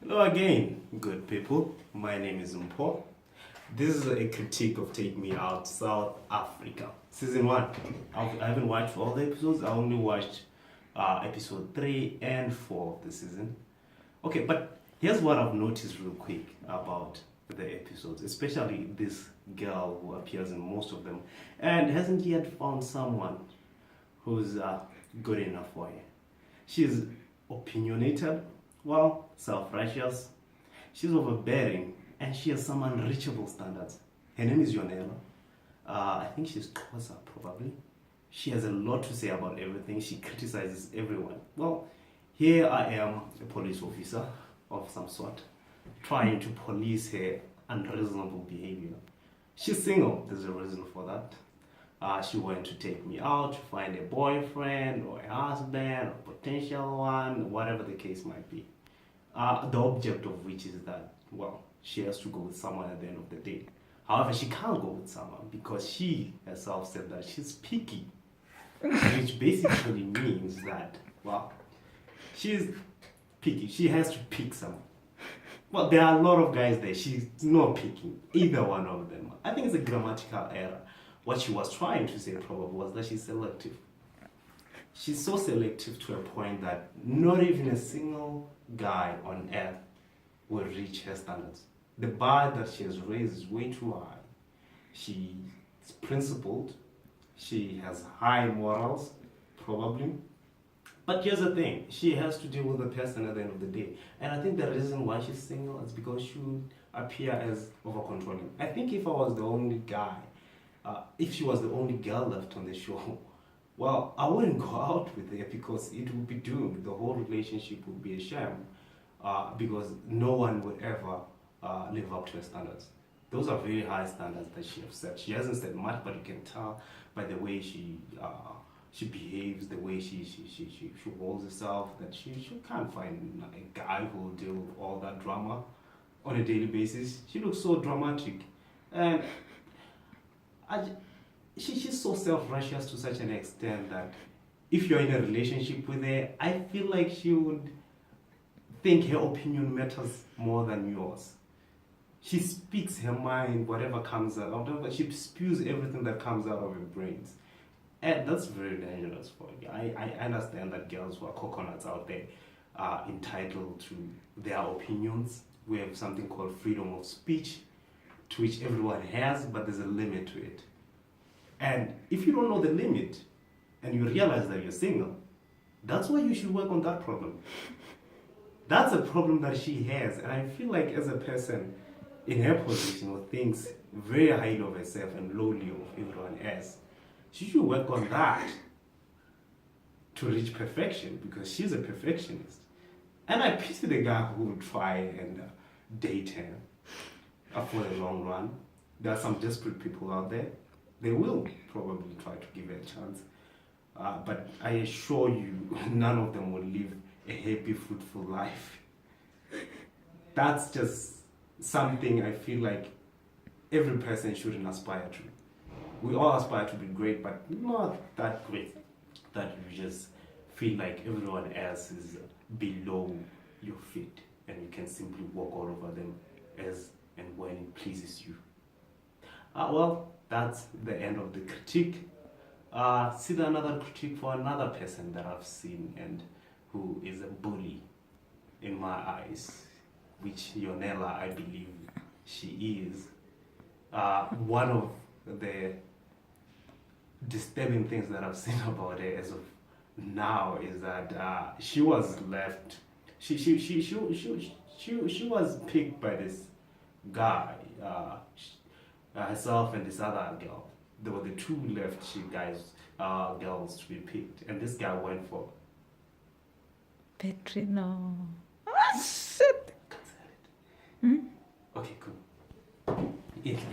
Hello again, good people. My name is Mpo. This is a critique of Take Me Out South Africa, season 1. I haven't watched all the episodes. I only watched episode 3 and 4 of the season. Okay, but here's what I've noticed real quick about the episodes, especially this girl who appears in most of them and hasn't yet found someone who's good enough for her. She's opinionated, well, self-righteous, she's overbearing, and she has some unreachable standards. Her name is Yonela. I think she's Xhosa, probably. She has a lot to say about everything. She criticizes everyone. Well, here I am, a police officer of some sort, trying to police her unreasonable behavior. She's single, there's a reason for that. She went to take me out to find a boyfriend or a husband or potential one, whatever the case might be. The object of which is that, well, she has to go with someone at the end of the day. However, she can't go with someone because she herself said that she's picky, which basically means that, well, she's picky. She has to pick someone. Well, there are a lot of guys there. She's not picking either one of them. I think it's a grammatical error. What she was trying to say probably was that she's selective. She's so selective to a point that not even a single guy on earth will reach her standards. The bar that she has raised is way too high. She's principled. She has high morals, probably. But here's the thing, she has to deal with the person at the end of the day. And I think the reason why she's single is because she would appear as over-controlling. I think if I was the only guy, if she was the only girl left on the show, well, I wouldn't go out with her because it would be doomed. The whole relationship would be a sham because no one would ever live up to her standards. Those are very high standards that she has set. She hasn't said much, but you can tell by the way she behaves, the way she holds herself, that she can't find a guy who will deal with all that drama on a daily basis. She looks so dramatic. And she's so self-righteous to such an extent that if you're in a relationship with her, I feel like she would think her opinion matters more than yours. She speaks her mind, whatever comes out, she spews everything that comes out of her brains. And that's very dangerous for you. I understand that girls who are coconuts out there are entitled to their opinions. We have something called freedom of speech, to which everyone has, but there's a limit to it. And if you don't know the limit, and you realize that you're single, that's why you should work on that problem. That's a problem that she has, and I feel like as a person in her position who thinks very highly of herself and lowly of everyone else, she should work on that to reach perfection because she's a perfectionist. And I pity the guy who would try and date her for the long run. There are some desperate people out there. They will probably try to give her a chance. But I assure you, none of them will live a happy, fruitful life. That's just something I feel like every person shouldn't aspire to. We all aspire to be great, but not that great that you just feel like everyone else is below your feet and you can simply walk all over them as and when it pleases you. Well, that's the end of the critique. See another critique for another person that I've seen and who is a bully in my eyes, which Yonela, I believe she is. One of the disturbing things that I've seen about her as of now is that she was left. She was picked by this guy, herself and this other girl. There were the two left girls to be picked, and this guy went for Petrino. Ah, shit. Okay, cool.